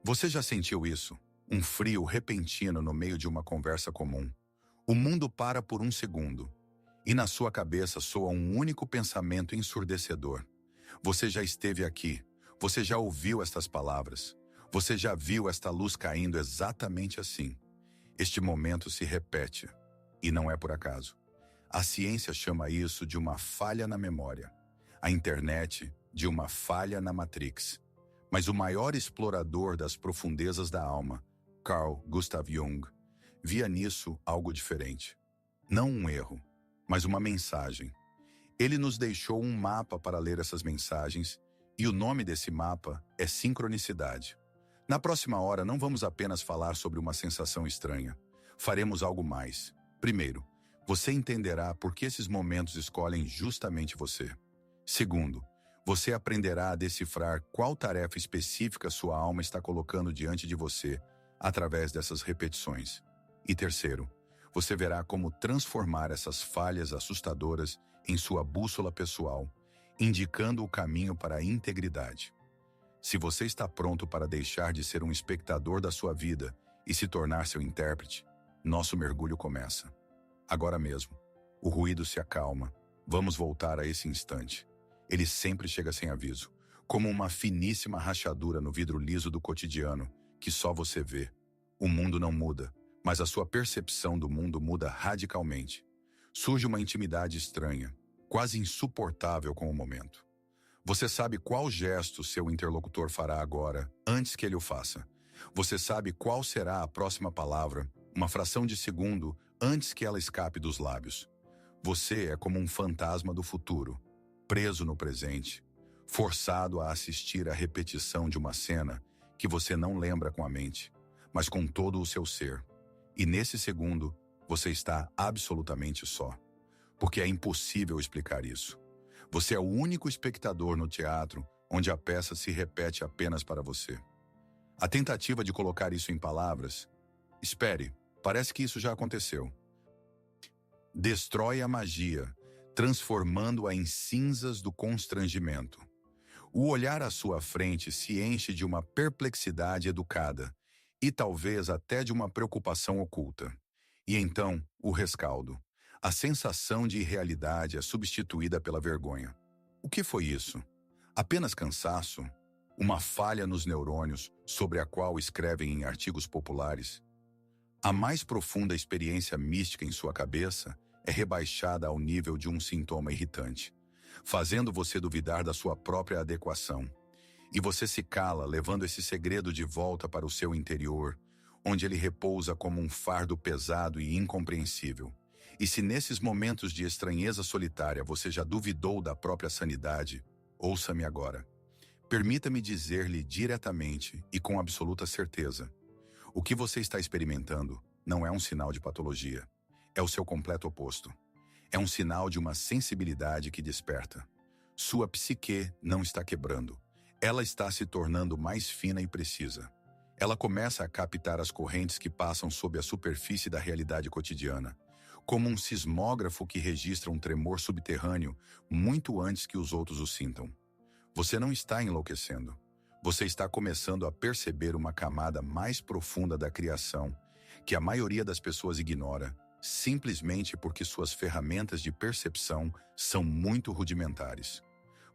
Você já sentiu isso? Um frio repentino no meio de uma conversa comum. O mundo para por um segundo, e na sua cabeça soa um único pensamento ensurdecedor. Você já esteve aqui, você já ouviu estas palavras, você já viu esta luz caindo exatamente assim. Este momento se repete, e não é por acaso. A ciência chama isso de uma falha na memória. A internet, de uma falha na Matrix. Mas o maior explorador das profundezas da alma, Carl Gustav Jung, via nisso algo diferente. Não um erro, mas uma mensagem. Ele nos deixou um mapa para ler essas mensagens, e o nome desse mapa é sincronicidade. Na próxima hora não vamos apenas falar sobre uma sensação estranha. Faremos algo mais. Primeiro, você entenderá por que esses momentos escolhem justamente você. Segundo, você aprenderá a decifrar qual tarefa específica sua alma está colocando diante de você através dessas repetições. E terceiro, você verá como transformar essas falhas assustadoras em sua bússola pessoal, indicando o caminho para a integridade. Se você está pronto para deixar de ser um espectador da sua vida e se tornar seu intérprete, nosso mergulho começa. Agora mesmo, o ruído se acalma. Vamos voltar a esse instante. Ele sempre chega sem aviso, como uma finíssima rachadura no vidro liso do cotidiano, que só você vê. O mundo não muda, mas a sua percepção do mundo muda radicalmente. Surge uma intimidade estranha, quase insuportável com o momento. Você sabe qual gesto seu interlocutor fará agora, antes que ele o faça. Você sabe qual será a próxima palavra, uma fração de segundo, antes que ela escape dos lábios. Você é como um fantasma do futuro, preso no presente, forçado a assistir à repetição de uma cena que você não lembra com a mente, mas com todo o seu ser. E nesse segundo, você está absolutamente só. Porque é impossível explicar isso. Você é o único espectador no teatro onde a peça se repete apenas para você. A tentativa de colocar isso em palavras... Espere, parece que isso já aconteceu. Destrói a magia, transformando-a em cinzas do constrangimento. O olhar à sua frente se enche de uma perplexidade educada e talvez até de uma preocupação oculta. E então, o rescaldo. A sensação de irrealidade é substituída pela vergonha. O que foi isso? Apenas cansaço? Uma falha nos neurônios sobre a qual escrevem em artigos populares? A mais profunda experiência mística em sua cabeça é rebaixada ao nível de um sintoma irritante, fazendo você duvidar da sua própria adequação. E você se cala, levando esse segredo de volta para o seu interior, onde ele repousa como um fardo pesado e incompreensível. E se nesses momentos de estranheza solitária você já duvidou da própria sanidade, ouça-me agora. Permita-me dizer-lhe diretamente e com absoluta certeza: o que você está experimentando não é um sinal de patologia. É o seu completo oposto. É um sinal de uma sensibilidade que desperta. Sua psique não está quebrando. Ela está se tornando mais fina e precisa. Ela começa a captar as correntes que passam sob a superfície da realidade cotidiana, como um sismógrafo que registra um tremor subterrâneo muito antes que os outros o sintam. Você não está enlouquecendo. Você está começando a perceber uma camada mais profunda da criação, que a maioria das pessoas ignora, simplesmente porque suas ferramentas de percepção são muito rudimentares.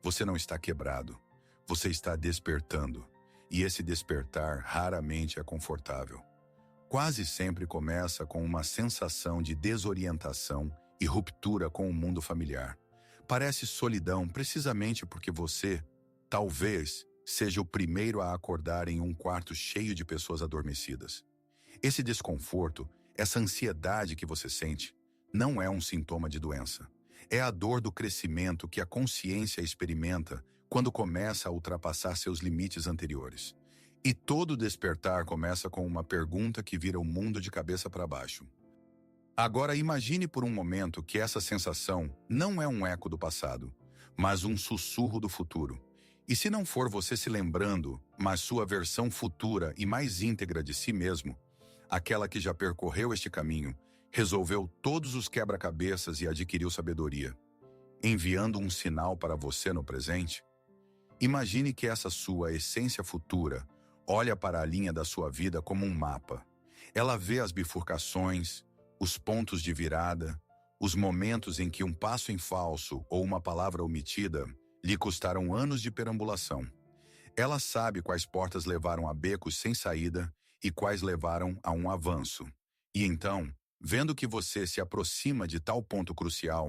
Você não está quebrado. Você está despertando. E esse despertar raramente é confortável. Quase sempre começa com uma sensação de desorientação e ruptura com o mundo familiar. Parece solidão precisamente porque você, talvez, seja o primeiro a acordar em um quarto cheio de pessoas adormecidas. Esse desconforto, essa ansiedade que você sente, não é um sintoma de doença. É a dor do crescimento que a consciência experimenta quando começa a ultrapassar seus limites anteriores. E todo despertar começa com uma pergunta que vira o mundo de cabeça para baixo. Agora imagine por um momento que essa sensação não é um eco do passado, mas um sussurro do futuro. E se não for você se lembrando, mas sua versão futura e mais íntegra de si mesmo, aquela que já percorreu este caminho, resolveu todos os quebra-cabeças e adquiriu sabedoria, enviando um sinal para você no presente? Imagine que essa sua essência futura olha para a linha da sua vida como um mapa. Ela vê as bifurcações, os pontos de virada, os momentos em que um passo em falso ou uma palavra omitida lhe custaram anos de perambulação. Ela sabe quais portas levaram a becos sem saída e quais levaram a um avanço. E então, vendo que você se aproxima de tal ponto crucial,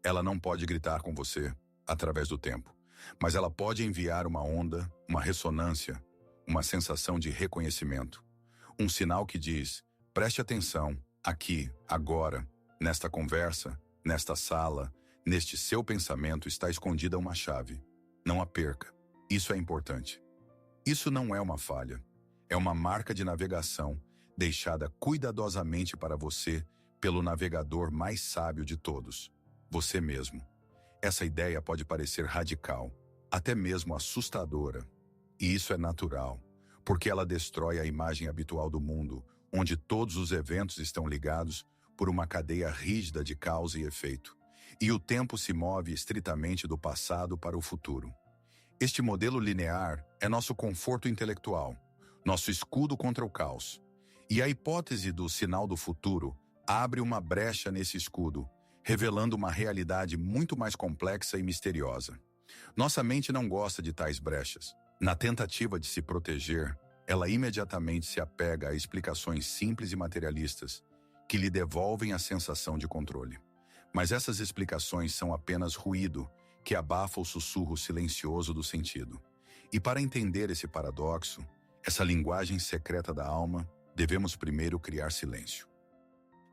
ela não pode gritar com você através do tempo, mas ela pode enviar uma onda, uma ressonância, uma sensação de reconhecimento. Um sinal que diz: preste atenção, aqui, agora, nesta conversa, nesta sala, neste seu pensamento está escondida uma chave. Não a perca. Isso é importante. Isso não é uma falha. É uma marca de navegação deixada cuidadosamente para você pelo navegador mais sábio de todos, você mesmo. Essa ideia pode parecer radical, até mesmo assustadora. E isso é natural, porque ela destrói a imagem habitual do mundo, onde todos os eventos estão ligados por uma cadeia rígida de causa e efeito, e o tempo se move estritamente do passado para o futuro. Este modelo linear é nosso conforto intelectual, nosso escudo contra o caos. E a hipótese do sinal do futuro abre uma brecha nesse escudo, revelando uma realidade muito mais complexa e misteriosa. Nossa mente não gosta de tais brechas. Na tentativa de se proteger, ela imediatamente se apega a explicações simples e materialistas, que lhe devolvem a sensação de controle. Mas essas explicações são apenas ruído, que abafa o sussurro silencioso do sentido. E para entender esse paradoxo, essa linguagem secreta da alma, devemos primeiro criar silêncio.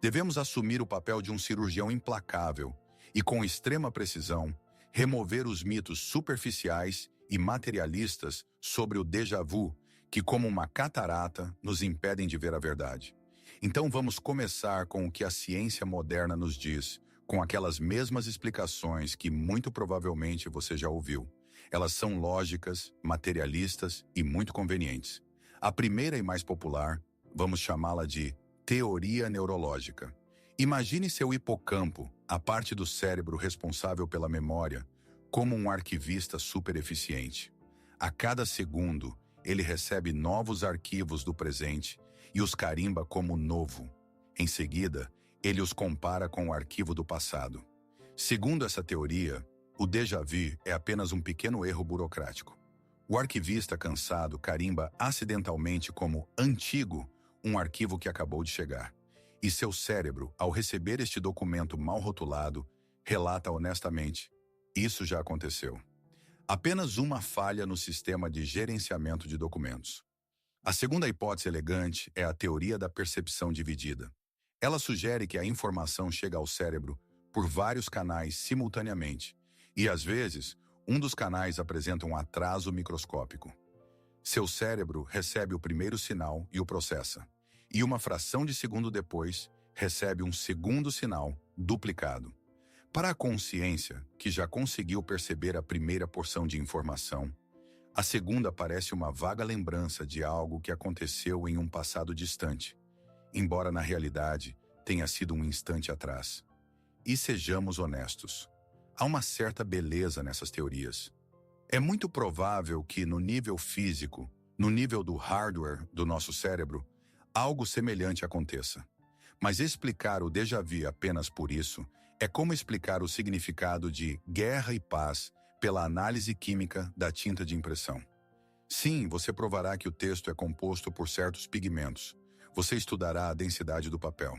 Devemos assumir o papel de um cirurgião implacável e, com extrema precisão, remover os mitos superficiais e materialistas sobre o déjà vu, que, como uma catarata, nos impedem de ver a verdade. Então vamos começar com o que a ciência moderna nos diz, com aquelas mesmas explicações que muito provavelmente você já ouviu. Elas são lógicas, materialistas e muito convenientes. A primeira e mais popular, vamos chamá-la de teoria neurológica. Imagine seu hipocampo, a parte do cérebro responsável pela memória, como um arquivista super eficiente. A cada segundo, ele recebe novos arquivos do presente e os carimba como novo. Em seguida, ele os compara com o arquivo do passado. Segundo essa teoria, o déjà vu é apenas um pequeno erro burocrático. O arquivista cansado carimba acidentalmente como antigo um arquivo que acabou de chegar. E seu cérebro, ao receber este documento mal rotulado, relata honestamente: isso já aconteceu. Apenas uma falha no sistema de gerenciamento de documentos. A segunda hipótese elegante é a teoria da percepção dividida. Ela sugere que a informação chega ao cérebro por vários canais simultaneamente, e às vezes, um dos canais apresenta um atraso microscópico. Seu cérebro recebe o primeiro sinal e o processa, e uma fração de segundo depois, recebe um segundo sinal duplicado. Para a consciência, que já conseguiu perceber a primeira porção de informação, a segunda parece uma vaga lembrança de algo que aconteceu em um passado distante, embora na realidade tenha sido um instante atrás. E sejamos honestos, há uma certa beleza nessas teorias. É muito provável que no nível físico, no nível do hardware do nosso cérebro, algo semelhante aconteça. Mas explicar o déjà vu apenas por isso é como explicar o significado de guerra e paz pela análise química da tinta de impressão. Sim, você provará que o texto é composto por certos pigmentos. Você estudará a densidade do papel.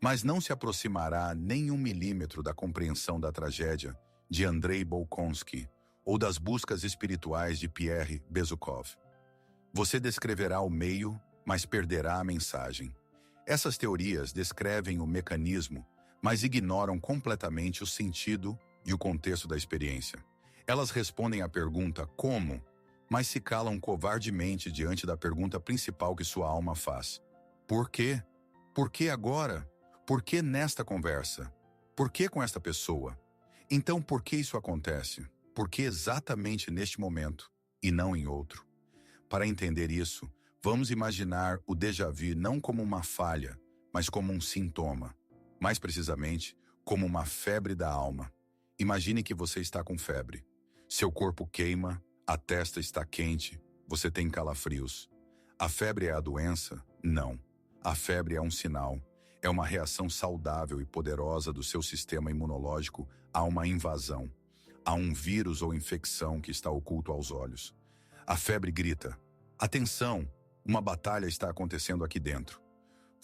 Mas não se aproximará nem 1 milímetro da compreensão da tragédia de Andrei Bolkonsky ou das buscas espirituais de Pierre Bezukhov. Você descreverá o meio, mas perderá a mensagem. Essas teorias descrevem o mecanismo, mas ignoram completamente o sentido e o contexto da experiência. Elas respondem à pergunta como, mas se calam covardemente diante da pergunta principal que sua alma faz. Por quê? Por que agora? Por que nesta conversa? Por que com esta pessoa? Então, por que isso acontece? Por que exatamente neste momento e não em outro? Para entender isso, vamos imaginar o déjà vu não como uma falha, mas como um sintoma. Mais precisamente, como uma febre da alma. Imagine que você está com febre. Seu corpo queima, a testa está quente, Você tem calafrios. A febre é a doença? Não. A febre é um sinal. É uma reação saudável e poderosa do seu sistema imunológico a uma invasão, a um vírus ou infecção que está oculto aos olhos. A febre grita: atenção, uma batalha está acontecendo aqui dentro.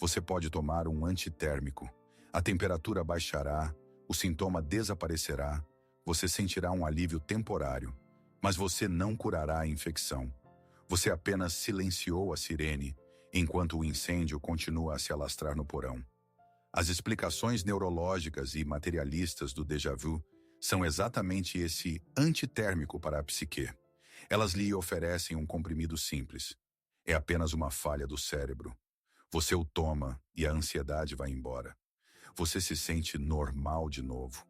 Você pode tomar um antitérmico. A temperatura baixará, o sintoma desaparecerá, você sentirá um alívio temporário, mas você não curará a infecção. Você apenas silenciou a sirene, enquanto o incêndio continua a se alastrar no porão. As explicações neurológicas e materialistas do déjà vu são exatamente esse antitérmico para a psique. Elas lhe oferecem um comprimido simples. É apenas uma falha do cérebro. Você o toma e a ansiedade vai embora. Você se sente normal de novo.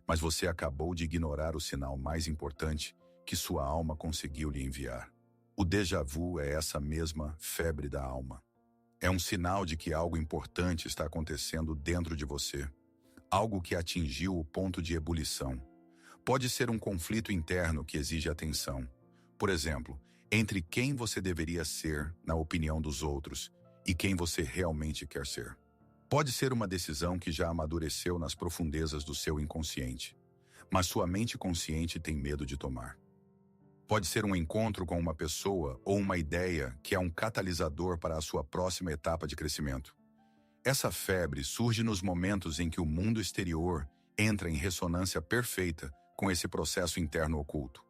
Mas você acabou de ignorar o sinal mais importante que sua alma conseguiu lhe enviar. O déjà vu é essa mesma febre da alma. É um sinal de que algo importante está acontecendo dentro de você. Algo que atingiu o ponto de ebulição. Pode ser um conflito interno que exige atenção. Por exemplo, entre quem você deveria ser, na opinião dos outros, e quem você realmente quer ser. Pode ser uma decisão que já amadureceu nas profundezas do seu inconsciente, mas sua mente consciente tem medo de tomar. Pode ser um encontro com uma pessoa ou uma ideia que é um catalisador para a sua próxima etapa de crescimento. Essa febre surge nos momentos em que o mundo exterior entra em ressonância perfeita com esse processo interno oculto.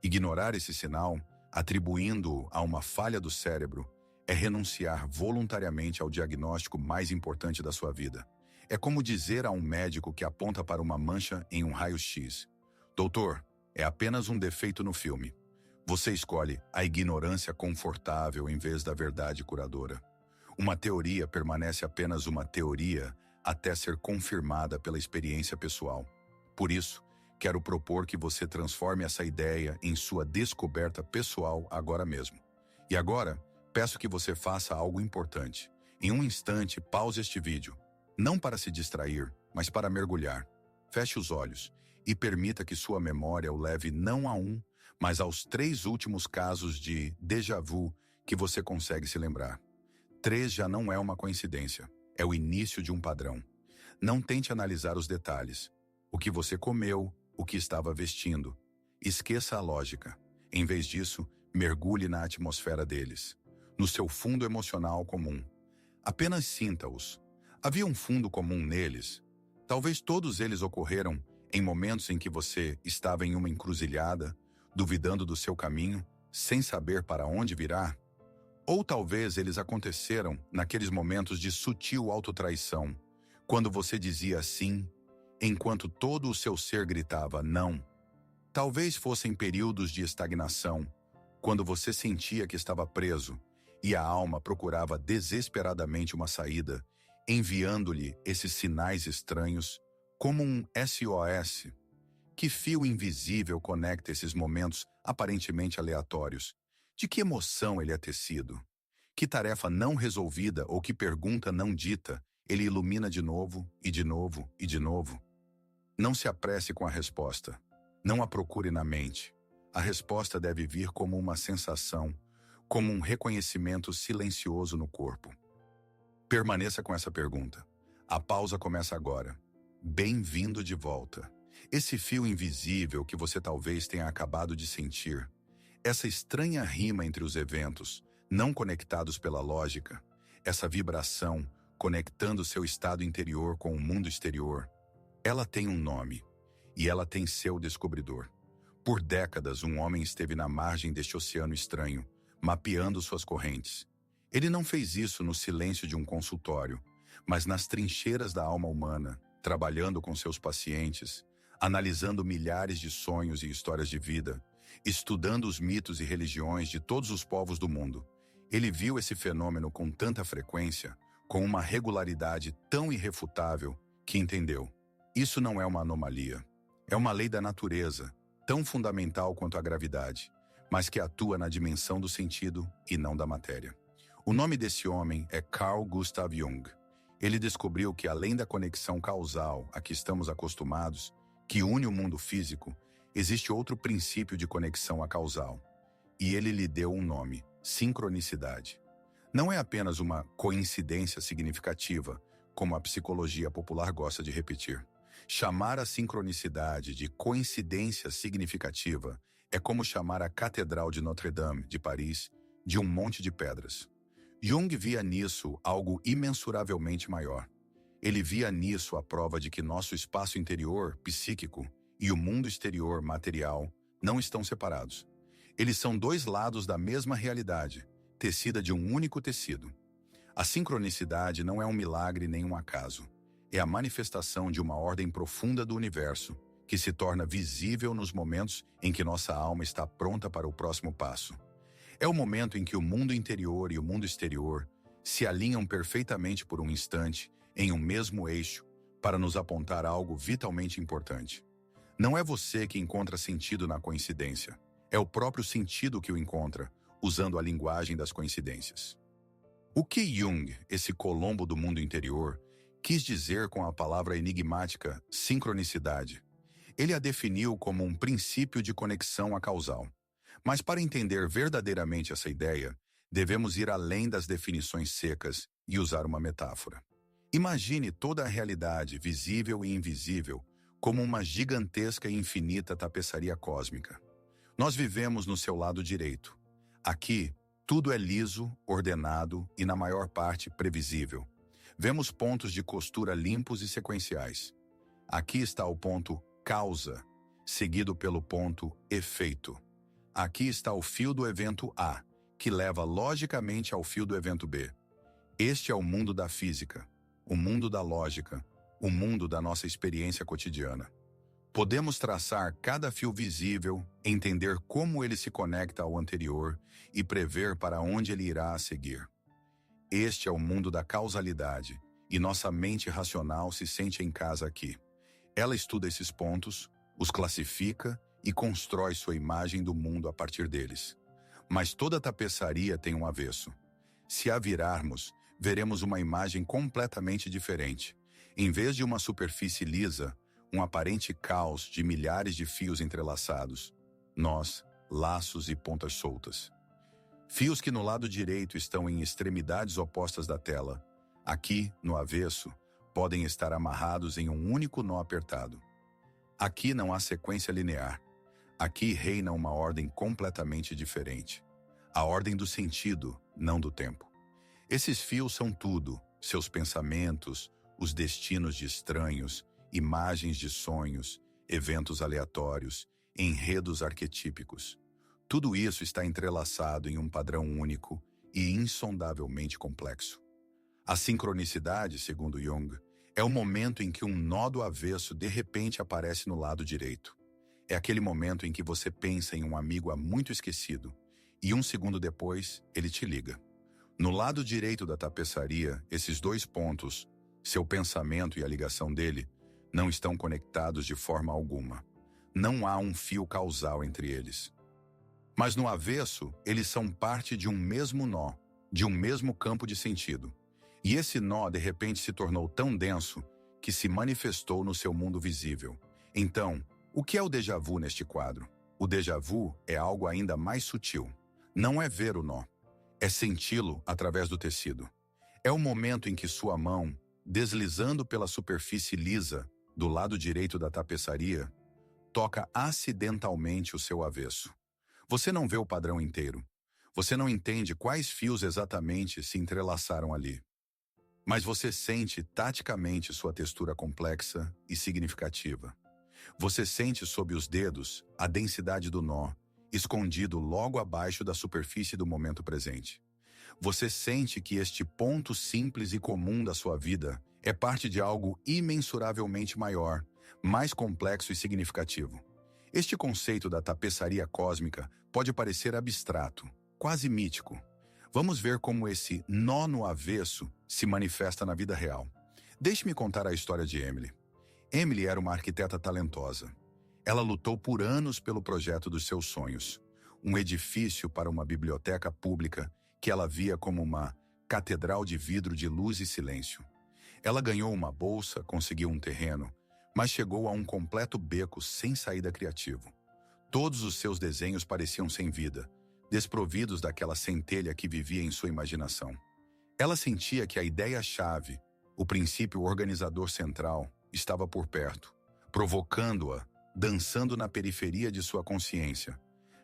Ignorar esse sinal, atribuindo-o a uma falha do cérebro, é renunciar voluntariamente ao diagnóstico mais importante da sua vida. É como dizer a um médico que aponta para uma mancha em um raio-x: doutor, é apenas um defeito no filme. Você escolhe a ignorância confortável em vez da verdade curadora. Uma teoria permanece apenas uma teoria até ser confirmada pela experiência pessoal. Por isso, quero propor que você transforme essa ideia em sua descoberta pessoal agora mesmo. E agora, peço que você faça algo importante. Em um instante, pause este vídeo. Não para se distrair, mas para mergulhar. Feche os olhos e permita que sua memória o leve não a um, mas aos 3 últimos casos de déjà vu que você consegue se lembrar. 3 já não é uma coincidência, é o início de um padrão. Não tente analisar os detalhes. O que você comeu, o que estava vestindo. Esqueça a lógica. Em vez disso, mergulhe na atmosfera deles, no seu fundo emocional comum. Apenas sinta-os. Havia um fundo comum neles. Talvez todos eles ocorreram em momentos em que você estava em uma encruzilhada, duvidando do seu caminho, sem saber para onde virar. Ou talvez eles aconteceram naqueles momentos de sutil autotraição, quando você dizia sim, enquanto todo o seu ser gritava não. Talvez fossem períodos de estagnação, quando você sentia que estava preso e a alma procurava desesperadamente uma saída, enviando-lhe esses sinais estranhos, como um SOS. Que fio invisível conecta esses momentos aparentemente aleatórios? De que emoção ele é tecido? Que tarefa não resolvida ou que pergunta não dita ele ilumina de novo e de novo e de novo? Não se apresse com a resposta. Não a procure na mente. A resposta deve vir como uma sensação, como um reconhecimento silencioso no corpo. Permaneça com essa pergunta. A pausa começa agora. Bem-vindo de volta. Esse fio invisível que você talvez tenha acabado de sentir, essa estranha rima entre os eventos, não conectados pela lógica, essa vibração conectando seu estado interior com o mundo exterior, ela tem um nome, e ela tem seu descobridor. Por décadas, um homem esteve na margem deste oceano estranho, mapeando suas correntes. Ele não fez isso no silêncio de um consultório, mas nas trincheiras da alma humana, trabalhando com seus pacientes, analisando milhares de sonhos e histórias de vida, estudando os mitos e religiões de todos os povos do mundo. Ele viu esse fenômeno com tanta frequência, com uma regularidade tão irrefutável, que entendeu: isso não é uma anomalia. É uma lei da natureza, tão fundamental quanto a gravidade, mas que atua na dimensão do sentido e não da matéria. O nome desse homem é Carl Gustav Jung. Ele descobriu que, além da conexão causal a que estamos acostumados, que une o mundo físico, existe outro princípio de conexão acausal, e ele lhe deu um nome: sincronicidade. Não é apenas uma coincidência significativa, como a psicologia popular gosta de repetir. Chamar a sincronicidade de coincidência significativa é como chamar a Catedral de Notre-Dame, de Paris, de um monte de pedras. Jung via nisso algo imensuravelmente maior. Ele via nisso a prova de que nosso espaço interior, psíquico, e o mundo exterior, material, não estão separados. Eles são dois lados da mesma realidade, tecida de um único tecido. A sincronicidade não é um milagre nem um acaso. É a manifestação de uma ordem profunda do universo, que se torna visível nos momentos em que nossa alma está pronta para o próximo passo. É o momento em que o mundo interior e o mundo exterior se alinham perfeitamente por um instante, em um mesmo eixo, para nos apontar algo vitalmente importante. Não é você que encontra sentido na coincidência. É o próprio sentido que o encontra, usando a linguagem das coincidências. O que Jung, esse Colombo do mundo interior, quis dizer com a palavra enigmática sincronicidade? Ele a definiu como um princípio de conexão acausal. Mas para entender verdadeiramente essa ideia, devemos ir além das definições secas e usar uma metáfora. Imagine toda a realidade, visível e invisível, como uma gigantesca e infinita tapeçaria cósmica. Nós vivemos no seu lado direito. Aqui, tudo é liso, ordenado e, na maior parte, previsível. Vemos pontos de costura limpos e sequenciais. Aqui está o ponto causa, seguido pelo ponto efeito. Aqui está o fio do evento A, que leva logicamente ao fio do evento B. Este é o mundo da física, o mundo da lógica, o mundo da nossa experiência cotidiana. Podemos traçar cada fio visível, entender como ele se conecta ao anterior e prever para onde ele irá a seguir. Este é o mundo da causalidade, e nossa mente racional se sente em casa aqui. Ela estuda esses pontos, os classifica e constrói sua imagem do mundo a partir deles. Mas toda tapeçaria tem um avesso. Se a virarmos, veremos uma imagem completamente diferente. Em vez de uma superfície lisa, um aparente caos de milhares de fios entrelaçados, nós, laços e pontas soltas. Fios que no lado direito estão em extremidades opostas da tela, aqui, no avesso, podem estar amarrados em um único nó apertado. Aqui não há sequência linear. Aqui reina uma ordem completamente diferente. A ordem do sentido, não do tempo. Esses fios são tudo, seus pensamentos, os destinos de estranhos, imagens de sonhos, eventos aleatórios, enredos arquetípicos. Tudo isso está entrelaçado em um padrão único e insondavelmente complexo. A sincronicidade, segundo Jung, é o momento em que um nó do avesso de repente aparece no lado direito. É aquele momento em que você pensa em um amigo há muito esquecido e um segundo depois ele te liga. No lado direito da tapeçaria, esses dois pontos, seu pensamento e a ligação dele, não estão conectados de forma alguma. Não há um fio causal entre eles. Mas no avesso, eles são parte de um mesmo nó, de um mesmo campo de sentido. E esse nó, de repente, se tornou tão denso que se manifestou no seu mundo visível. Então, o que é o déjà vu neste quadro? O déjà vu é algo ainda mais sutil. Não é ver o nó, é senti-lo através do tecido. É o momento em que sua mão, deslizando pela superfície lisa do lado direito da tapeçaria, toca acidentalmente o seu avesso. Você não vê o padrão inteiro. Você não entende quais fios exatamente se entrelaçaram ali. Mas você sente taticamente sua textura complexa e significativa. Você sente sob os dedos a densidade do nó, escondido logo abaixo da superfície do momento presente. Você sente que este ponto simples e comum da sua vida é parte de algo imensuravelmente maior, mais complexo e significativo. Este conceito da tapeçaria cósmica pode parecer abstrato, quase mítico. Vamos ver como esse nó no avesso se manifesta na vida real. Deixe-me contar a história de Emily. Emily era uma arquiteta talentosa. Ela lutou por anos pelo projeto dos seus sonhos, um edifício para uma biblioteca pública que ela via como uma catedral de vidro de luz e silêncio. Ela ganhou uma bolsa, conseguiu um terreno, mas chegou a um completo beco sem saída criativo. Todos os seus desenhos pareciam sem vida, desprovidos daquela centelha que vivia em sua imaginação. Ela sentia que a ideia-chave, o princípio organizador central, estava por perto, provocando-a, dançando na periferia de sua consciência.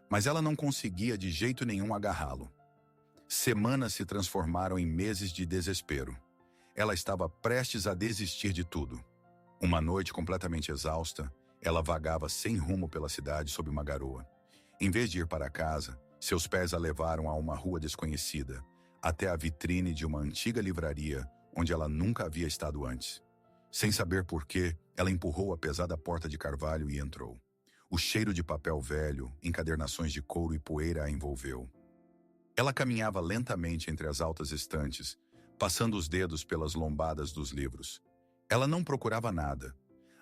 Mas ela não conseguia de jeito nenhum agarrá-lo. Semanas se transformaram em meses de desespero. Ela estava prestes a desistir de tudo. Uma noite completamente exausta, ela vagava sem rumo pela cidade sob uma garoa. Em vez de ir para casa, seus pés a levaram a uma rua desconhecida, até a vitrine de uma antiga livraria onde ela nunca havia estado antes. Sem saber por quê, ela empurrou a pesada porta de carvalho e entrou. O cheiro de papel velho, encadernações de couro e poeira a envolveu. Ela caminhava lentamente entre as altas estantes, passando os dedos pelas lombadas dos livros. Ela não procurava nada.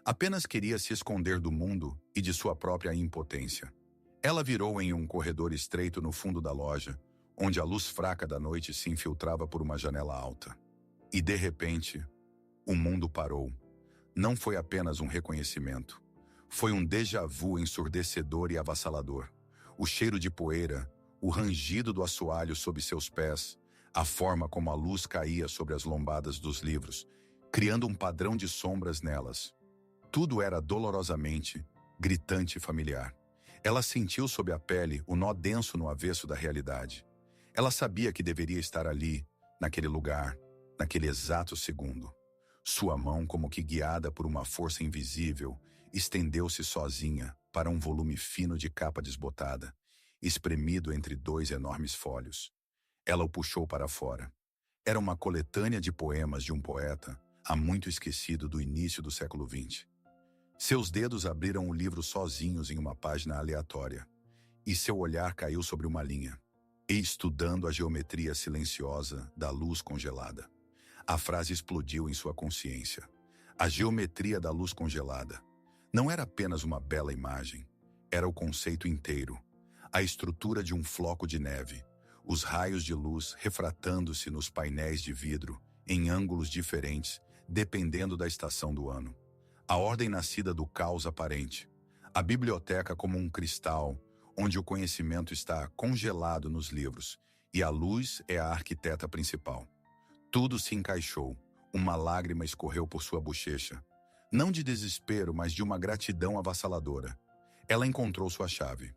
Apenas queria se esconder do mundo e de sua própria impotência. Ela virou em um corredor estreito no fundo da loja, onde a luz fraca da noite se infiltrava por uma janela alta. E, de repente, o mundo parou. Não foi apenas um reconhecimento. Foi um déjà vu ensurdecedor e avassalador. O cheiro de poeira, o rangido do assoalho sob seus pés, a forma como a luz caía sobre as lombadas dos livros, criando um padrão de sombras nelas. Tudo era dolorosamente, gritante e familiar. Ela sentiu sob a pele o nó denso no avesso da realidade. Ela sabia que deveria estar ali, naquele lugar, naquele exato segundo. Sua mão, como que guiada por uma força invisível, estendeu-se sozinha para um volume fino de capa desbotada, espremido entre dois enormes folhos. Ela o puxou para fora. Era uma coletânea de poemas de um poeta, há muito esquecido do início do século XX. Seus dedos abriram o livro sozinhos em uma página aleatória, e seu olhar caiu sobre uma linha, estudando a geometria silenciosa da luz congelada. A frase explodiu em sua consciência. A geometria da luz congelada. Não era apenas uma bela imagem, era o conceito inteiro. A estrutura de um floco de neve, os raios de luz refratando-se nos painéis de vidro, em ângulos diferentes, dependendo da estação do ano. A ordem nascida do caos aparente. A biblioteca como um cristal, onde o conhecimento está congelado nos livros, e a luz é a arquiteta principal. Tudo se encaixou. Uma lágrima escorreu por sua bochecha. Não de desespero, mas de uma gratidão avassaladora. Ela encontrou sua chave.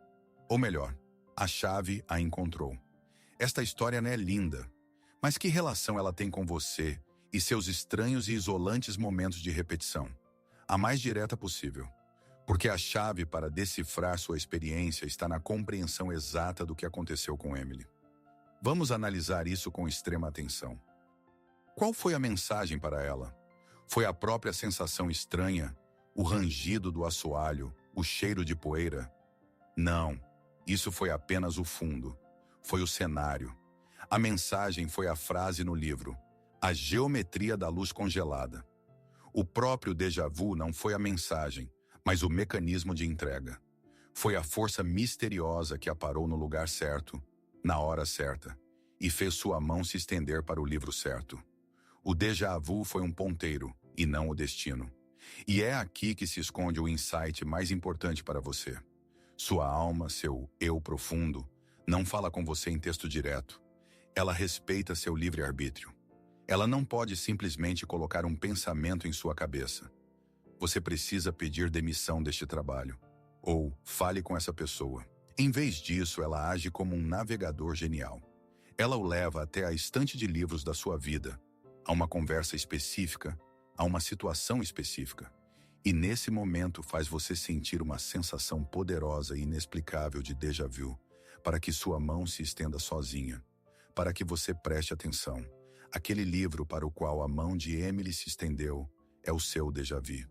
Ou melhor, a chave a encontrou. Esta história não é linda, mas que relação ela tem com você e seus estranhos e isolantes momentos de repetição? A mais direta possível. Porque a chave para decifrar sua experiência está na compreensão exata do que aconteceu com Emily. Vamos analisar isso com extrema atenção. Qual foi a mensagem para ela? Foi a própria sensação estranha, o rangido do assoalho, o cheiro de poeira? Não, isso foi apenas o fundo. Foi o cenário. A mensagem foi a frase no livro, a geometria da luz congelada. O próprio déjà vu não foi a mensagem, mas o mecanismo de entrega. Foi a força misteriosa que a parou no lugar certo, na hora certa, e fez sua mão se estender para o livro certo. O déjà vu foi um ponteiro, e não o destino. E é aqui que se esconde o insight mais importante para você. Sua alma, seu eu profundo, não fala com você em texto direto. Ela respeita seu livre-arbítrio. Ela não pode simplesmente colocar um pensamento em sua cabeça. Você precisa pedir demissão deste trabalho. Ou fale com essa pessoa. Em vez disso, ela age como um navegador genial. Ela o leva até a estante de livros da sua vida, a uma conversa específica, a uma situação específica. E nesse momento faz você sentir uma sensação poderosa e inexplicável de déjà vu, para que sua mão se estenda sozinha, para que você preste atenção. Aquele livro para o qual a mão de Emily se estendeu é o seu déjà vu.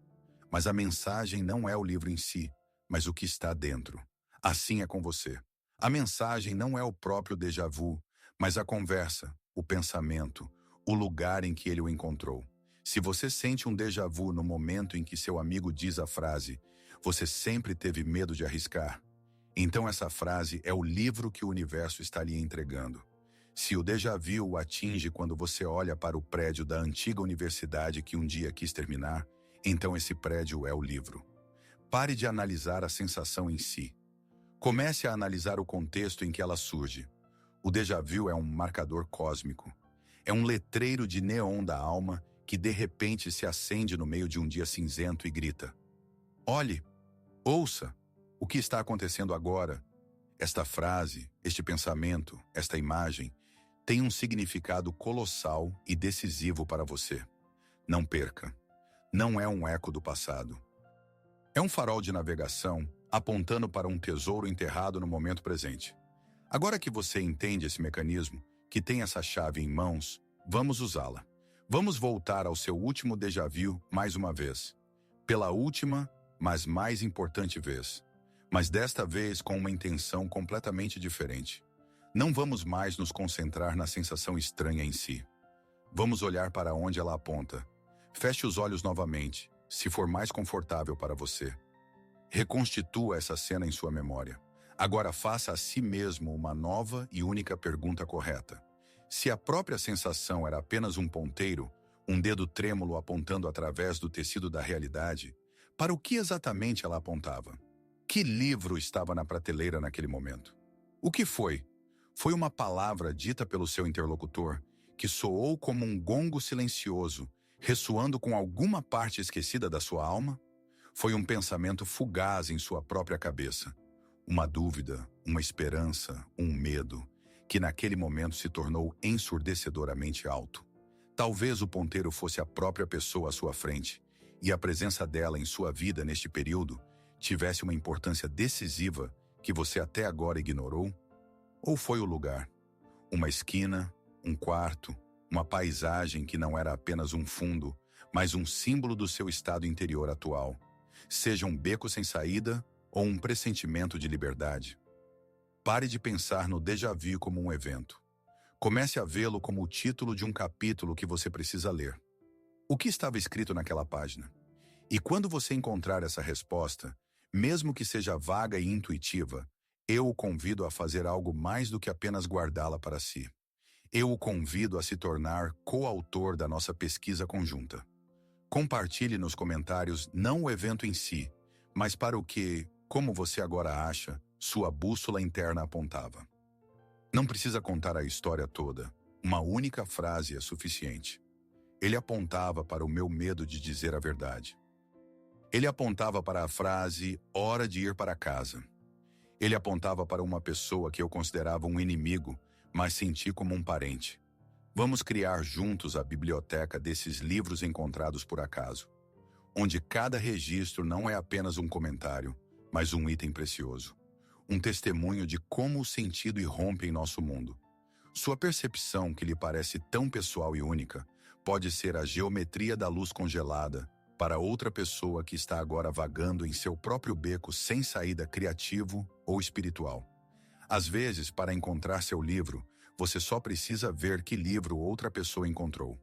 Mas a mensagem não é o livro em si, mas o que está dentro. Assim é com você. A mensagem não é o próprio déjà vu, mas a conversa, o pensamento, o lugar em que ele o encontrou. Se você sente um déjà vu no momento em que seu amigo diz a frase, você sempre teve medo de arriscar, então essa frase é o livro que o universo está lhe entregando. Se o déjà vu o atinge quando você olha para o prédio da antiga universidade que um dia quis terminar, então esse prédio é o livro. Pare de analisar a sensação em si. Comece a analisar o contexto em que ela surge. O déjà vu é um marcador cósmico. É um letreiro de neon da alma que de repente se acende no meio de um dia cinzento e grita: olhe, ouça, o que está acontecendo agora? Esta frase, este pensamento, esta imagem, tem um significado colossal e decisivo para você. Não perca. Não é um eco do passado. É um farol de navegação apontando para um tesouro enterrado no momento presente. Agora que você entende esse mecanismo, que tem essa chave em mãos, vamos usá-la. Vamos voltar ao seu último déjà vu mais uma vez. Pela última, mas mais importante vez. Mas desta vez com uma intenção completamente diferente. Não vamos mais nos concentrar na sensação estranha em si. Vamos olhar para onde ela aponta. Feche os olhos novamente, se for mais confortável para você. Reconstitua essa cena em sua memória. Agora faça a si mesmo uma nova e única pergunta correta. Se a própria sensação era apenas um ponteiro, um dedo trêmulo apontando através do tecido da realidade, para o que exatamente ela apontava? Que livro estava na prateleira naquele momento? O que foi? Foi uma palavra dita pelo seu interlocutor que soou como um gongo silencioso, ressoando com alguma parte esquecida da sua alma? Foi um pensamento fugaz em sua própria cabeça. Uma dúvida, uma esperança, um medo, que naquele momento se tornou ensurdecedoramente alto. Talvez o ponteiro fosse a própria pessoa à sua frente, e a presença dela em sua vida neste período tivesse uma importância decisiva que você até agora ignorou? Ou foi o lugar? Uma esquina, um quarto, uma paisagem que não era apenas um fundo, mas um símbolo do seu estado interior atual. Seja um beco sem saída ou um pressentimento de liberdade. Pare de pensar no déjà vu como um evento. Comece a vê-lo como o título de um capítulo que você precisa ler. O que estava escrito naquela página? E quando você encontrar essa resposta, mesmo que seja vaga e intuitiva, eu o convido a fazer algo mais do que apenas guardá-la para si. Eu o convido a se tornar coautor da nossa pesquisa conjunta. Compartilhe nos comentários não o evento em si, mas para o que, como você agora acha, sua bússola interna apontava. Não precisa contar a história toda. Uma única frase é suficiente. Ele apontava para o meu medo de dizer a verdade. Ele apontava para a frase, hora de ir para casa. Ele apontava para uma pessoa que eu considerava um inimigo, mas senti como um parente. Vamos criar juntos a biblioteca desses livros encontrados por acaso, onde cada registro não é apenas um comentário, mas um item precioso. Um testemunho de como o sentido irrompe em nosso mundo. Sua percepção, que lhe parece tão pessoal e única, pode ser a geometria da luz congelada para outra pessoa que está agora vagando em seu próprio beco sem saída criativo ou espiritual. Às vezes, para encontrar seu livro, você só precisa ver que livro outra pessoa encontrou.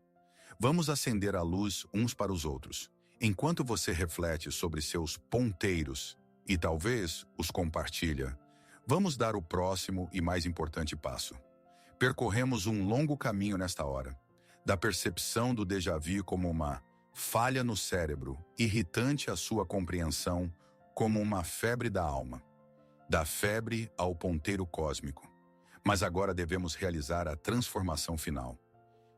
Vamos acender a luz uns para os outros, enquanto você reflete sobre seus ponteiros e talvez os compartilha. Vamos dar o próximo e mais importante passo. Percorremos um longo caminho nesta hora, da percepção do déjà vu como uma falha no cérebro, irritante à sua compreensão, como uma febre da alma. Da febre ao ponteiro cósmico. Mas agora devemos realizar a transformação final.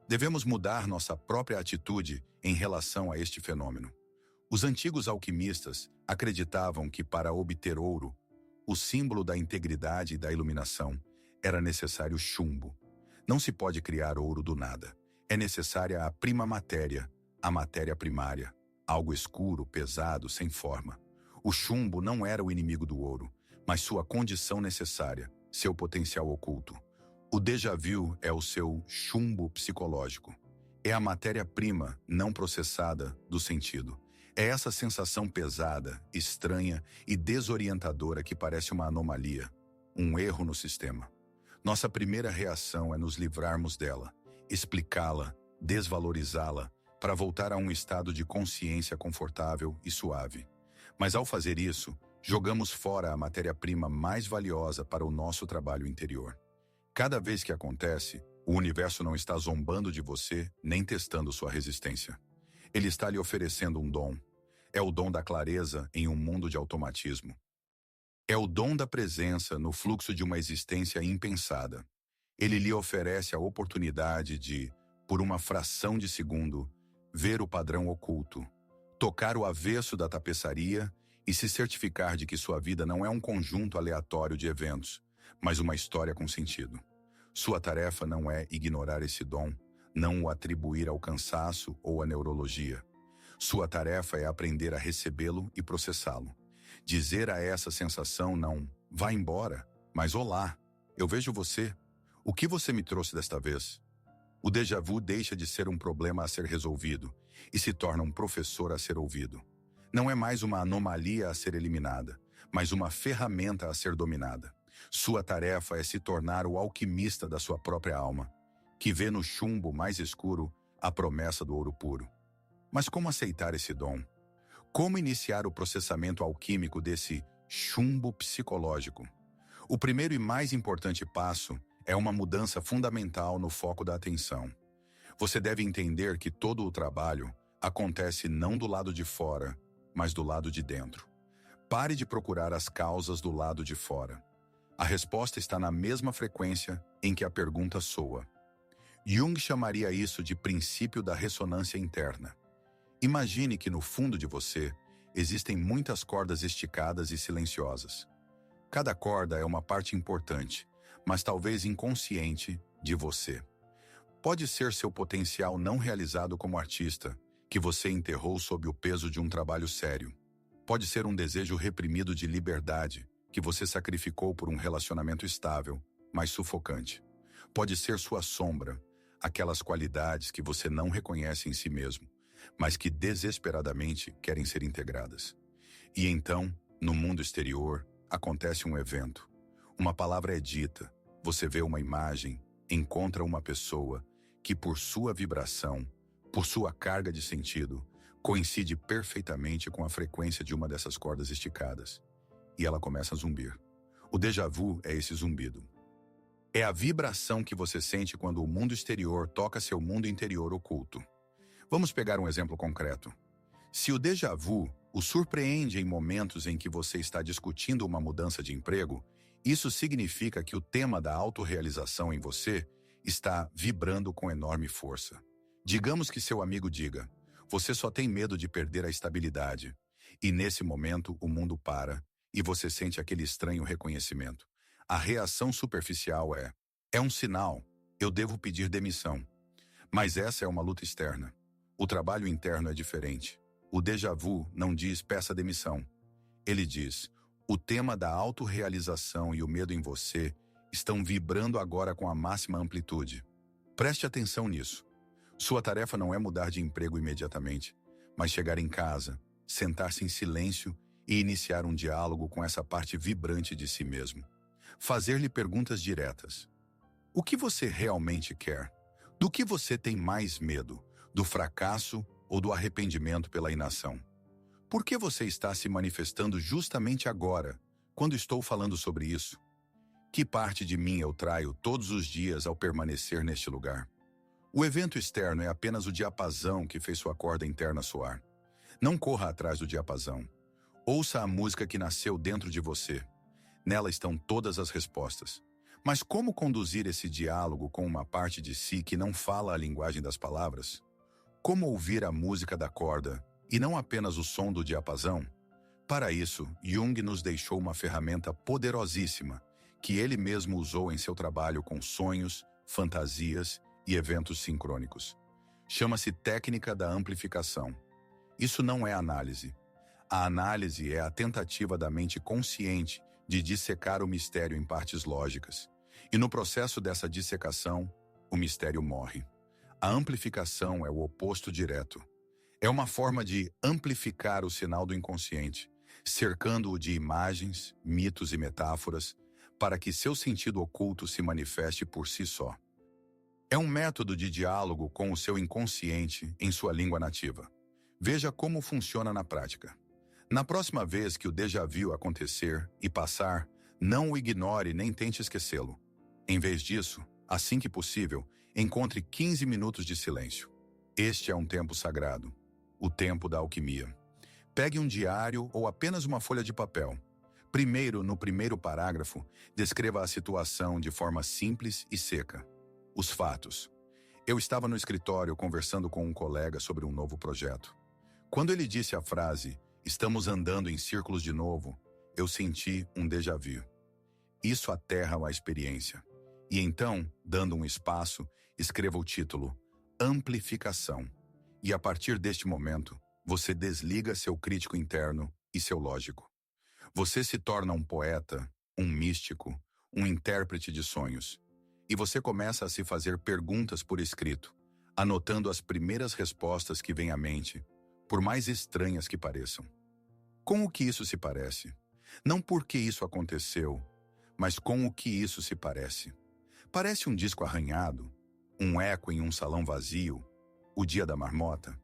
Devemos mudar nossa própria atitude em relação a este fenômeno. Os antigos alquimistas acreditavam que para obter ouro, o símbolo da integridade e da iluminação, era necessário chumbo. Não se pode criar ouro do nada. É necessária a prima matéria, a matéria primária, algo escuro, pesado, sem forma. O chumbo não era o inimigo do ouro, mas sua condição necessária, seu potencial oculto. O déjà vu é o seu chumbo psicológico. É a matéria-prima não processada do sentido. É essa sensação pesada, estranha e desorientadora que parece uma anomalia, um erro no sistema. Nossa primeira reação é nos livrarmos dela, explicá-la, desvalorizá-la, para voltar a um estado de consciência confortável e suave. Mas ao fazer isso, jogamos fora a matéria-prima mais valiosa para o nosso trabalho interior. Cada vez que acontece, o universo não está zombando de você nem testando sua resistência. Ele está lhe oferecendo um dom. É o dom da clareza em um mundo de automatismo. É o dom da presença no fluxo de uma existência impensada. Ele lhe oferece a oportunidade de, por uma fração de segundo, ver o padrão oculto, tocar o avesso da tapeçaria e se certificar de que sua vida não é um conjunto aleatório de eventos, mas uma história com sentido. Sua tarefa não é ignorar esse dom, não o atribuir ao cansaço ou à neurologia. Sua tarefa é aprender a recebê-lo e processá-lo. Dizer a essa sensação não, vá embora, mas olá, eu vejo você. O que você me trouxe desta vez? O déjà vu deixa de ser um problema a ser resolvido e se torna um professor a ser ouvido. Não é mais uma anomalia a ser eliminada, mas uma ferramenta a ser dominada. Sua tarefa é se tornar o alquimista da sua própria alma, que vê no chumbo mais escuro a promessa do ouro puro. Mas como aceitar esse dom? Como iniciar o processamento alquímico desse chumbo psicológico? O primeiro e mais importante passo é uma mudança fundamental no foco da atenção. Você deve entender que todo o trabalho acontece não do lado de fora, mas do lado de dentro. Pare de procurar as causas do lado de fora. A resposta está na mesma frequência em que a pergunta soa. Jung chamaria isso de princípio da ressonância interna. Imagine que no fundo de você existem muitas cordas esticadas e silenciosas. Cada corda é uma parte importante, mas talvez inconsciente, de você. Pode ser seu potencial não realizado como artista, que você enterrou sob o peso de um trabalho sério. Pode ser um desejo reprimido de liberdade, que você sacrificou por um relacionamento estável, mas sufocante. Pode ser sua sombra, aquelas qualidades que você não reconhece em si mesmo, mas que desesperadamente querem ser integradas. E então, no mundo exterior, acontece um evento. Uma palavra é dita, você vê uma imagem, encontra uma pessoa que por sua vibração, por sua carga de sentido, coincide perfeitamente com a frequência de uma dessas cordas esticadas. E ela começa a zumbir. O déjà vu é esse zumbido. É a vibração que você sente quando o mundo exterior toca seu mundo interior oculto. Vamos pegar um exemplo concreto. Se o déjà vu o surpreende em momentos em que você está discutindo uma mudança de emprego, isso significa que o tema da autorrealização em você está vibrando com enorme força. Digamos que seu amigo diga, você só tem medo de perder a estabilidade. E nesse momento o mundo para e você sente aquele estranho reconhecimento. A reação superficial é um sinal, eu devo pedir demissão. Mas essa é uma luta externa. O trabalho interno é diferente. O déjà vu não diz peça demissão. Ele diz, o tema da autorrealização e o medo em você estão vibrando agora com a máxima amplitude. Preste atenção nisso. Sua tarefa não é mudar de emprego imediatamente, mas chegar em casa, sentar-se em silêncio e iniciar um diálogo com essa parte vibrante de si mesmo. Fazer-lhe perguntas diretas. O que você realmente quer? Do que você tem mais medo? Do fracasso ou do arrependimento pela inação? Por que você está se manifestando justamente agora, quando estou falando sobre isso? Que parte de mim eu traio todos os dias ao permanecer neste lugar? O evento externo é apenas o diapasão que fez sua corda interna soar. Não corra atrás do diapasão. Ouça a música que nasceu dentro de você. Nela estão todas as respostas. Mas como conduzir esse diálogo com uma parte de si que não fala a linguagem das palavras? Como ouvir a música da corda e não apenas o som do diapasão? Para isso, Jung nos deixou uma ferramenta poderosíssima que ele mesmo usou em seu trabalho com sonhos, fantasias e eventos sincrônicos. Chama-se técnica da amplificação. Isso não é análise. A análise é a tentativa da mente consciente de dissecar o mistério em partes lógicas. E no processo dessa dissecação, o mistério morre. A amplificação é o oposto direto. É uma forma de amplificar o sinal do inconsciente, cercando-o de imagens, mitos e metáforas, para que seu sentido oculto se manifeste por si só. É um método de diálogo com o seu inconsciente em sua língua nativa. Veja como funciona na prática. Na próxima vez que o déjà vu acontecer e passar, não o ignore nem tente esquecê-lo. Em vez disso, assim que possível, encontre 15 minutos de silêncio. Este é um tempo sagrado, o tempo da alquimia. Pegue um diário ou apenas uma folha de papel. Primeiro, no primeiro parágrafo, descreva a situação de forma simples e seca. Os fatos. Eu estava no escritório conversando com um colega sobre um novo projeto. Quando ele disse a frase, "Estamos andando em círculos de novo", eu senti um déjà vu. Isso aterra a experiência. E então, dando um espaço, escreva o título, Amplificação. E a partir deste momento, você desliga seu crítico interno e seu lógico. Você se torna um poeta, um místico, um intérprete de sonhos. E você começa a se fazer perguntas por escrito, anotando as primeiras respostas que vêm à mente, por mais estranhas que pareçam. Com o que isso se parece? Não porque isso aconteceu, mas com o que isso se parece. Parece um disco arranhado, um eco em um salão vazio, o dia da marmota?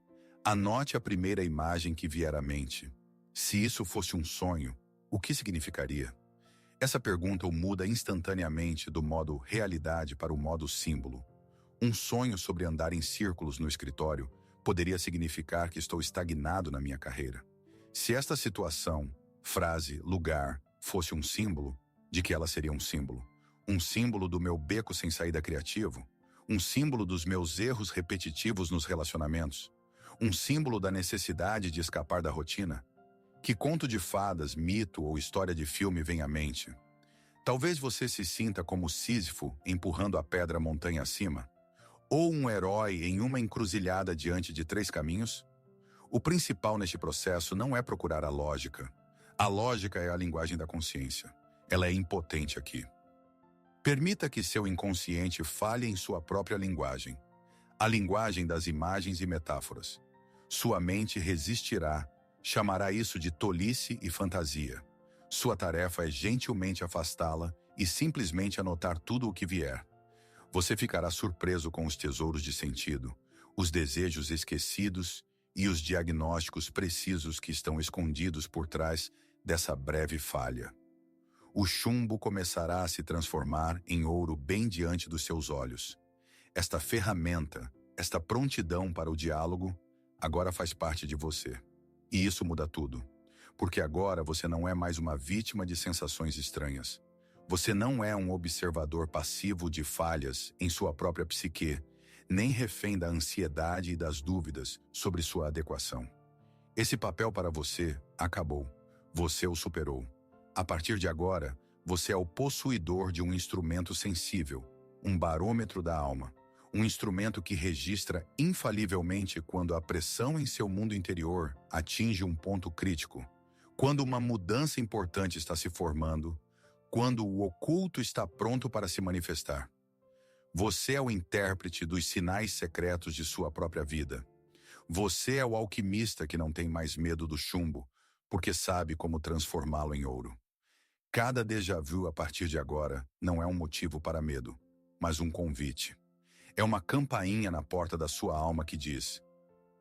Anote a primeira imagem que vier à mente. Se isso fosse um sonho, o que significaria? Essa pergunta o muda instantaneamente do modo realidade para o modo símbolo. Um sonho sobre andar em círculos no escritório poderia significar que estou estagnado na minha carreira. Se esta situação, frase, lugar, fosse um símbolo, de que ela seria um símbolo? Um símbolo do meu beco sem saída criativo? Um símbolo dos meus erros repetitivos nos relacionamentos? Um símbolo da necessidade de escapar da rotina? Que conto de fadas, mito ou história de filme vem à mente? Talvez você se sinta como Sísifo empurrando a pedra montanha acima? Ou um herói em uma encruzilhada diante de 3 caminhos? O principal neste processo não é procurar a lógica. A lógica é a linguagem da consciência. Ela é impotente aqui. Permita que seu inconsciente fale em sua própria linguagem. A linguagem das imagens e metáforas. Sua mente resistirá, chamará isso de tolice e fantasia. Sua tarefa é gentilmente afastá-la e simplesmente anotar tudo o que vier. Você ficará surpreso com os tesouros de sentido, os desejos esquecidos e os diagnósticos precisos que estão escondidos por trás dessa breve falha. O chumbo começará a se transformar em ouro bem diante dos seus olhos. Esta ferramenta, esta prontidão para o diálogo, agora faz parte de você. E isso muda tudo. Porque agora você não é mais uma vítima de sensações estranhas. Você não é um observador passivo de falhas em sua própria psique, nem refém da ansiedade e das dúvidas sobre sua adequação. Esse papel para você acabou. Você o superou. A partir de agora, você é o possuidor de um instrumento sensível, um barômetro da alma, um instrumento que registra infalivelmente quando a pressão em seu mundo interior atinge um ponto crítico, quando uma mudança importante está se formando, quando o oculto está pronto para se manifestar. Você é o intérprete dos sinais secretos de sua própria vida. Você é o alquimista que não tem mais medo do chumbo, porque sabe como transformá-lo em ouro. Cada déjà vu a partir de agora não é um motivo para medo, mas um convite. É uma campainha na porta da sua alma que diz: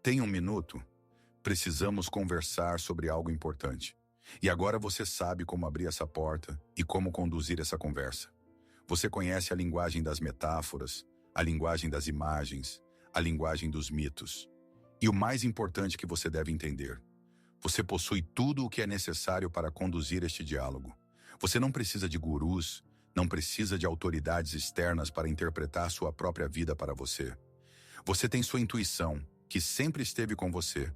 tem um minuto? Precisamos conversar sobre algo importante. E agora você sabe como abrir essa porta e como conduzir essa conversa. Você conhece a linguagem das metáforas, a linguagem das imagens, a linguagem dos mitos. E o mais importante que você deve entender: você possui tudo o que é necessário para conduzir este diálogo. Você não precisa de gurus, não precisa de autoridades externas para interpretar sua própria vida para você. Você tem sua intuição, que sempre esteve com você,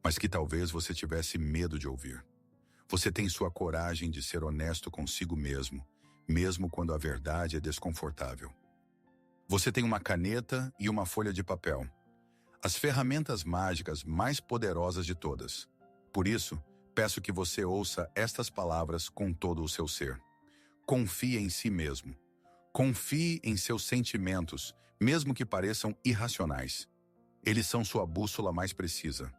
mas que talvez você tivesse medo de ouvir. Você tem sua coragem de ser honesto consigo mesmo, mesmo quando a verdade é desconfortável. Você tem uma caneta e uma folha de papel. As ferramentas mágicas mais poderosas de todas. Por isso, peço que você ouça estas palavras com todo o seu ser. Confie em si mesmo. Confie em seus sentimentos, mesmo que pareçam irracionais. Eles são sua bússola mais precisa.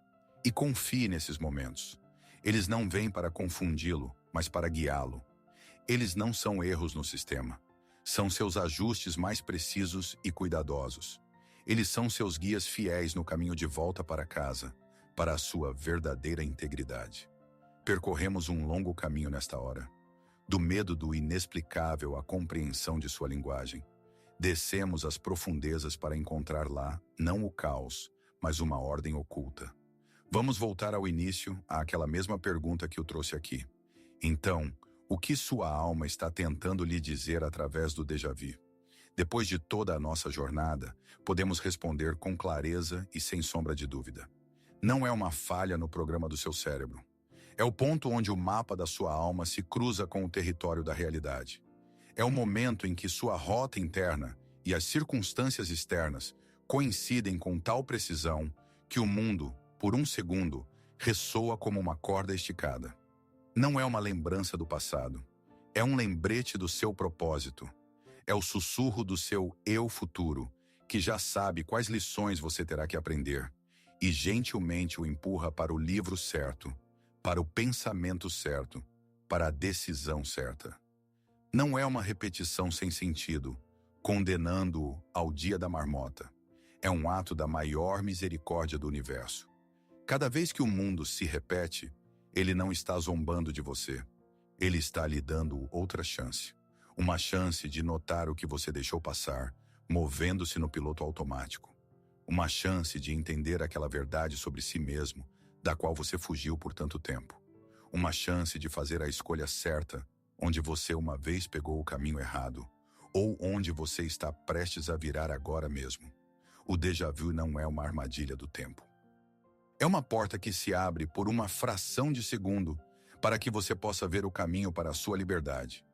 E confie nesses momentos. Eles não vêm para confundi-lo, mas para guiá-lo. Eles não são erros no sistema. São seus ajustes mais precisos e cuidadosos. Eles são seus guias fiéis no caminho de volta para casa, para a sua verdadeira integridade. Percorremos um longo caminho nesta hora. Do medo do inexplicável à compreensão de sua linguagem. Descemos as profundezas para encontrar lá, não o caos, mas uma ordem oculta. Vamos voltar ao início, àquela mesma pergunta que o trouxe aqui. Então, O que sua alma está tentando lhe dizer através do déjà vu? Depois de toda a nossa jornada, podemos responder com clareza e sem sombra de dúvida. Não é uma falha no programa do seu cérebro. É o ponto onde o mapa da sua alma se cruza com o território da realidade. É o momento em que sua rota interna e as circunstâncias externas coincidem com tal precisão que o mundo, por um segundo, ressoa como uma corda esticada. Não é uma lembrança do passado. É um lembrete do seu propósito. É o sussurro do seu eu futuro, que já sabe quais lições você terá que aprender e gentilmente o empurra para o livro certo, para o pensamento certo, para a decisão certa. Não é uma repetição sem sentido, condenando-o ao dia da marmota. É um ato da maior misericórdia do universo. Cada vez que o mundo se repete, ele não está zombando de você. Ele está lhe dando outra chance. Uma chance de notar o que você deixou passar, movendo-se no piloto automático. Uma chance de entender aquela verdade sobre si mesmo, da qual você fugiu por tanto tempo. Uma chance de fazer a escolha certa, onde você uma vez pegou o caminho errado, ou onde você está prestes a virar agora mesmo. O déjà vu não é uma armadilha do tempo. É uma porta que se abre por uma fração de segundo, para que você possa ver o caminho para a sua liberdade.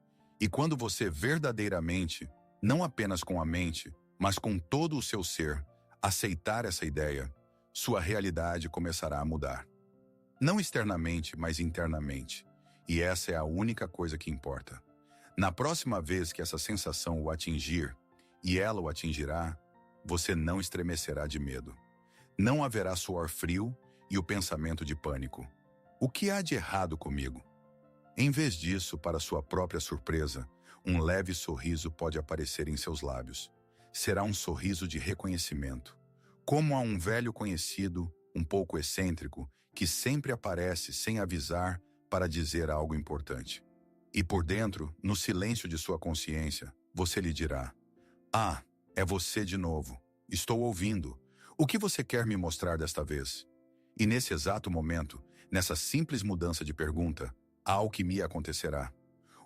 E quando você verdadeiramente, não apenas com a mente, mas com todo o seu ser, aceitar essa ideia, sua realidade começará a mudar. Não externamente, mas internamente. E essa é a única coisa que importa. Na próxima vez que essa sensação o atingir, e ela o atingirá, você não estremecerá de medo. Não haverá suor frio e o pensamento de pânico. O que há de errado comigo? Em vez disso, para sua própria surpresa, um leve sorriso pode aparecer em seus lábios. Será um sorriso de reconhecimento. Como a um velho conhecido, um pouco excêntrico, que sempre aparece sem avisar para dizer algo importante. E por dentro, no silêncio de sua consciência, você lhe dirá: "Ah, é você de novo. Estou ouvindo. O que você quer me mostrar desta vez?" E nesse exato momento, nessa simples mudança de pergunta, a alquimia acontecerá.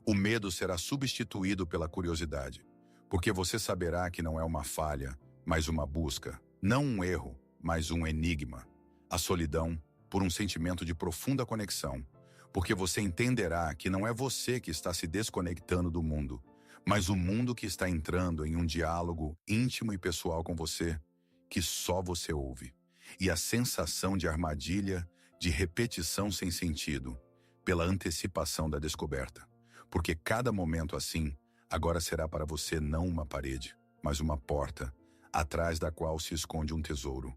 O medo será substituído pela curiosidade, porque você saberá que não é uma falha, mas uma busca, não um erro, mas um enigma. A solidão, por um sentimento de profunda conexão, porque você entenderá que não é você que está se desconectando do mundo, mas o mundo que está entrando em um diálogo íntimo e pessoal com você, que só você ouve. E a sensação de armadilha, de repetição sem sentido, pela antecipação da descoberta. Porque cada momento assim, agora será para você não uma parede, mas uma porta, atrás da qual se esconde um tesouro.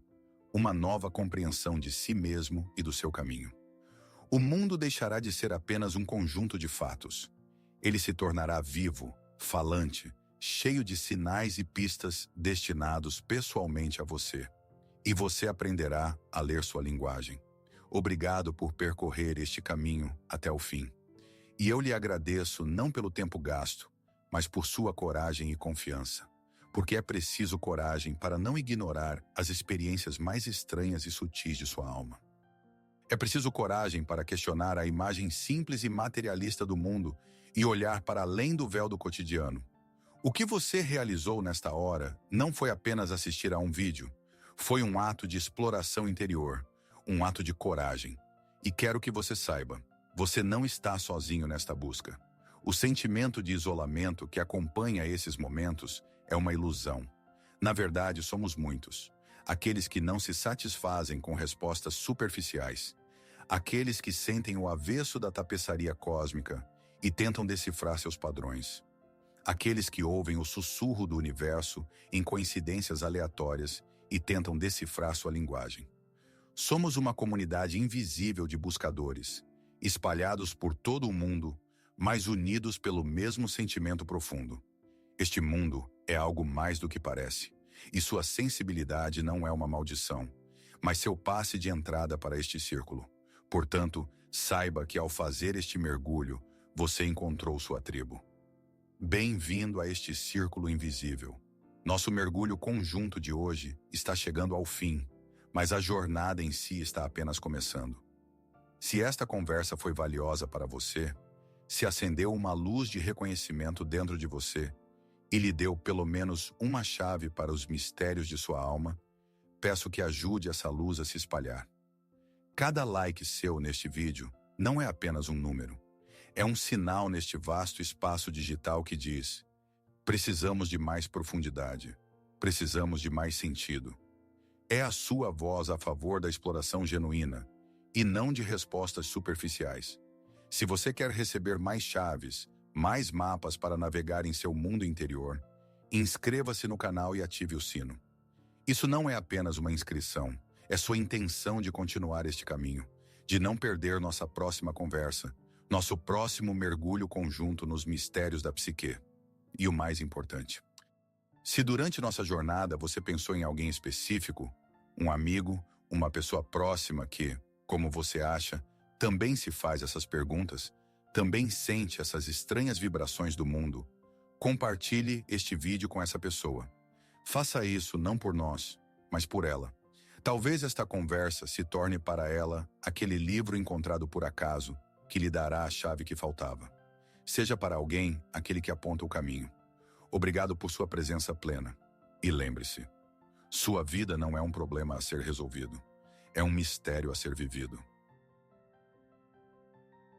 Uma nova compreensão de si mesmo e do seu caminho. O mundo deixará de ser apenas um conjunto de fatos. Ele se tornará vivo, falante, cheio de sinais e pistas destinados pessoalmente a você. E você aprenderá a ler sua linguagem. Obrigado por percorrer este caminho até o fim. E eu lhe agradeço não pelo tempo gasto, mas por sua coragem e confiança. Porque é preciso coragem para não ignorar as experiências mais estranhas e sutis de sua alma. É preciso coragem para questionar a imagem simples e materialista do mundo e olhar para além do véu do cotidiano. O que você realizou nesta hora não foi apenas assistir a um vídeo, foi um ato de exploração interior, um ato de coragem. E quero que você saiba, você não está sozinho nesta busca. O sentimento de isolamento que acompanha esses momentos é uma ilusão. Na verdade, somos muitos. Aqueles que não se satisfazem com respostas superficiais. Aqueles que sentem o avesso da tapeçaria cósmica e tentam decifrar seus padrões. Aqueles que ouvem o sussurro do universo em coincidências aleatórias e tentam decifrar sua linguagem. Somos uma comunidade invisível de buscadores, espalhados por todo o mundo, mas unidos pelo mesmo sentimento profundo. Este mundo é algo mais do que parece, e sua sensibilidade não é uma maldição, mas seu passe de entrada para este círculo. Portanto, saiba que ao fazer este mergulho, você encontrou sua tribo. Bem-vindo a este círculo invisível. Nosso mergulho conjunto de hoje está chegando ao fim, mas a jornada em si está apenas começando. Se esta conversa foi valiosa para você, Se acendeu uma luz de reconhecimento dentro de você e lhe deu pelo menos uma chave para os mistérios de sua alma, peço que ajude essa luz a se espalhar. Cada like seu neste vídeo não é apenas um número. É um sinal neste vasto espaço digital que diz: precisamos de mais profundidade, precisamos de mais sentido. É a sua voz a favor da exploração genuína e não de respostas superficiais. Se você quer receber mais chaves, mais mapas para navegar em seu mundo interior, inscreva-se no canal e ative o sino. Isso não é apenas uma inscrição, é sua intenção de continuar este caminho, de não perder nossa próxima conversa, nosso próximo mergulho conjunto nos mistérios da psique. E o mais importante, se durante nossa jornada você pensou em alguém específico, um amigo, uma pessoa próxima que, como você acha, também se faz essas perguntas, também sente essas estranhas vibrações do mundo, compartilhe este vídeo com essa pessoa. Faça isso não por nós, mas por ela. Talvez esta conversa se torne para ela aquele livro encontrado por acaso que lhe dará a chave que faltava. Seja para alguém aquele que aponta o caminho. Obrigado por sua presença plena. E lembre-se, sua vida não é um problema a ser resolvido. É um mistério a ser vivido.